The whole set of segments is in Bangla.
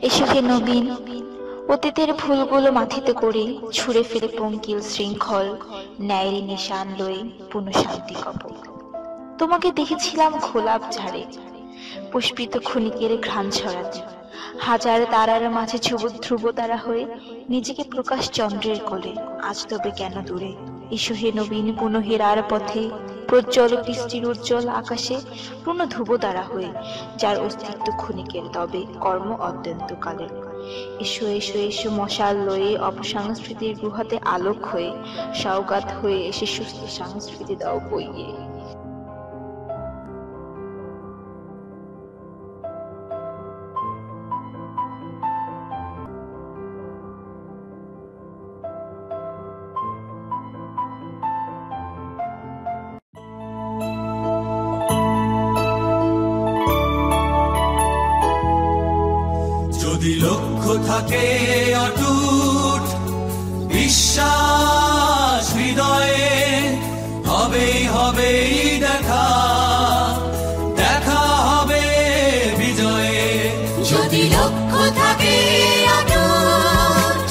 এসো হে নবীন, অতীতের ভুলগুলো মাথিতে করে ছুঁড়ে ফেলে পঙ্কিল শৃঙ্খল, ন্যায়ের নিশান লয়ে পুনঃ শান্তি কপক। তোমাকে দেখেছিলাম গোলাপ ঝাড়ে পুষ্পিত ক্ষণিকের ঘ্রাণ ছড়াতে, হাজার তারার মাঝে ধ্রুব তারা হয়ে নিজেকে প্রকাশ চন্দ্রের কোলে। আজ তবে কেন দূরে? এসো হে নবীন, পুনঃ হেরার পথে প্রজ্জ্বল বৃষ্টির উজ্জ্বল আকাশে পূর্ণ ধ্রুব তারা হয়ে, যার অস্তিত্ব ক্ষণিকের তবে কর্ম অত্যন্তকালের। এসো এসো এসো মশাল লয়ে অপসংস্কৃতির গুহাতে আলোক হয়ে, সওগাত হয়ে এসে সুস্থ সংস্কৃতি দাও বইয়ে। যদি লক্ষ্য থাকে অটুট বিশ্বাস হৃদয়ে, হবেই হবেই দেখা, দেখা হবে বিজয়ে। যদি লক্ষ্য থাকে অটুট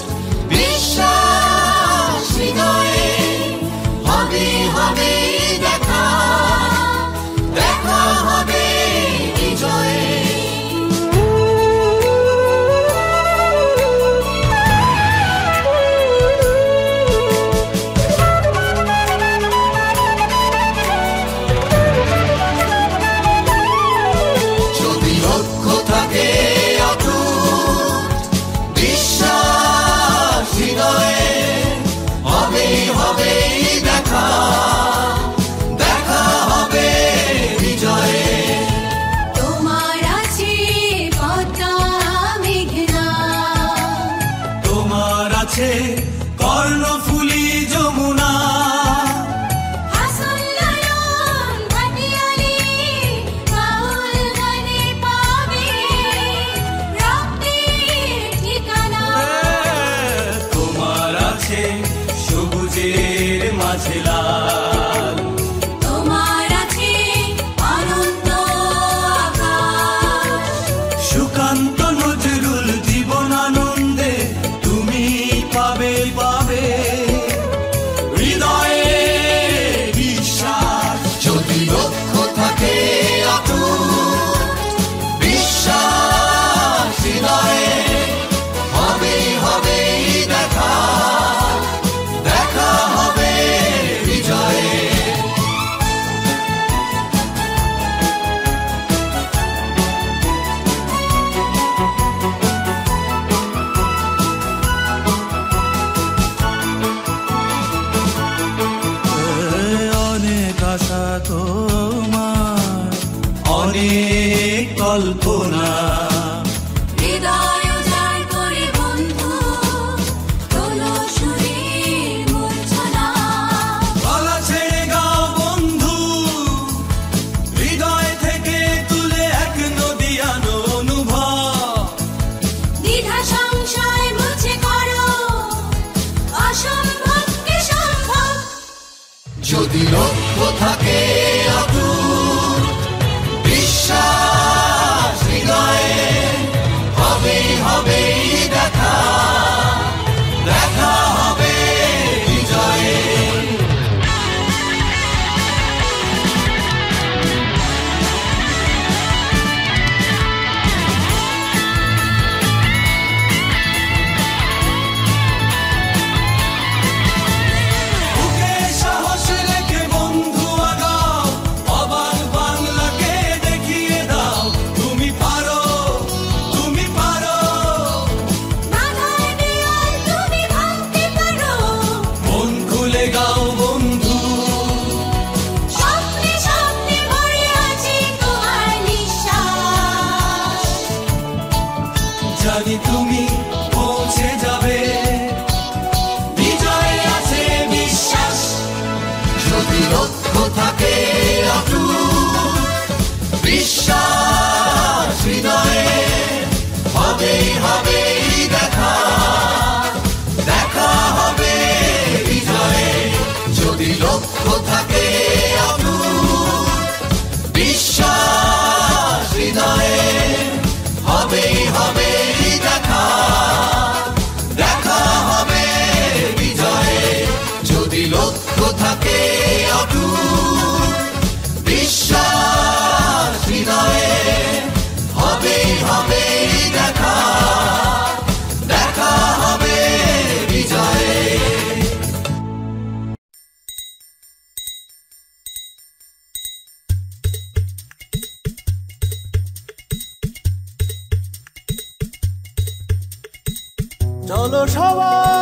বিশ্বাস হৃদয়ে, হবে হবে দেখা, দেখা হবে বিজয়ে। কর্ণফুলী যমুনা, তোমার আছে সবুজের মাঝে লাল, তোমার আছে অনন্ত আকাশ, সুকান্ত নজরুল জীবনানন্দে তুমি পাবে পাবে হৃদয়ে বিশ্বাস। যদি লক্ষ্য থাকে অটুট বিশ্বাস হৃদয়ে, হবে হবে দেখা, দেখা হবে বিজয়ে। অনেক আশা তোমার, অনেক কল্পনা, হৃদয় উজাড় করে বন্ধু তোলো সুরের মূর্ছনা। গলা ছেড়ে গাও বন্ধু, হৃদয় থেকে তুলে এক নদীয়ানো অনুভব। দ্বিধা সংশয় মুছে করো, অসম্ভবকে সম্ভব। যদি লক্ষ্য থাকে অটুট বিশ্বাস হৃদয়ে, থাকে অটুট বিশ্বাস হৃদয়ে হবে হবে দেখা দেখা হবে বিজয়ে চলো সবাই